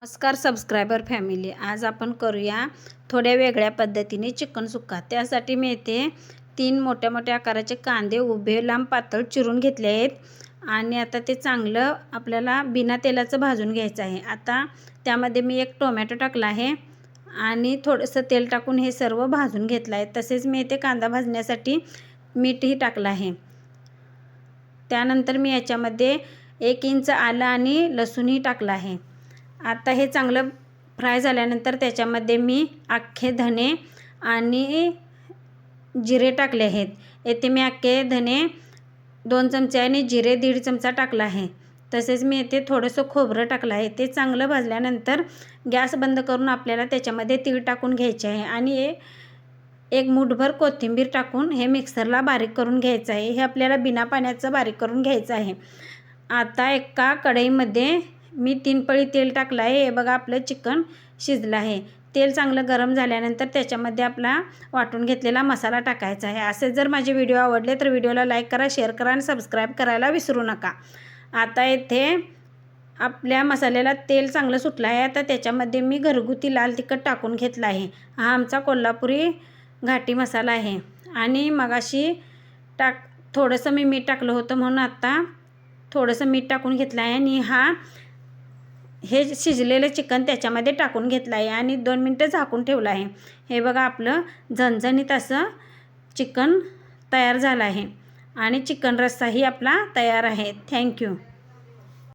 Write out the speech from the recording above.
नमस्कार subscriber family, आज आपण करूया थोड्या वेगळ्या पद्धतीने चिकन सुक्का। त्यासाठी मी इथे 3 मोठ्या मोठ्या आकाराचे कांदे उभे लांब पातळ चिरून घेतले आहेत आणि आता ते चांगलं आपल्याला बिना तेलाचं भाजून घ्यायचं आहे। आता त्यामध्ये मी एक टोमॅटो टाकला आहे आणि थोडंसं तेल टाकून हे सर्व भाजून घेतलं आहे। तसेच मी इथे कांदा भाजण्यासाठी मीठही टाकलं आहे। त्यानंतर मी याच्यामध्ये 1 इंच आलं आणि लसूणही टाकलं आहे। आता हे चांगलं फ्राय झाल्यानंतर त्याच्यामध्ये मी अख्खे धने आणि जिरे टाकले आहेत। येथे मी अख्खे धने 2 चमचे आणि जिरे 1.5 चमचा टाकला आहे। तसेच मी येथे थोडंसं खोबरं टाकलं आहे। ते चांगलं भाजल्यानंतर गॅस बंद करून आपल्याला त्याच्यामध्ये तीळ टाकून घ्यायचे आहे आणि एक मूठभर कोथिंबीर टाकून हे मिक्सरला बारीक करून घ्यायचं आहे। हे आपल्याला बिना पाण्याचं बारीक करून घ्यायचं आहे। आता एका कढईमध्ये मी 3 पळी तेल टाकलं आहे। हे बघा आपलं चिकन शिजलं आहे। तेल चांगलं गरम झाल्यानंतर त्याच्यामध्ये आपला वाटून घेतलेला मसाला टाकायचा आहे। असे जर माझे व्हिडिओ आवडले तर व्हिडिओला लाईक करा, शेअर करा आणि सबस्क्राईब करायला विसरू नका। आता इथे आपल्या मसाल्याला तेल चांगलं सुटलं आहे। आता त्याच्यामध्ये मी घरगुती लाल तिखट टाकून घेतलं आहे। हा आमचा कोल्हापुरी घाटी मसाला आहे आणि मगाशी थोडंसं मी मीठ टाकलं होतं म्हणून आता थोडंसं मीठ टाकून घेतलं आहे आणि हे शिजलेलं चिकन त्याच्यामध्ये टाकून घेतलं आहे आणि 2 मिनिटं झाकून ठेवलं आहे। हे बघा आपलं झणझणीत असं चिकन तयार झालं आहे आणि चिकन रस्साही आपला तयार आहे। थँक्यू।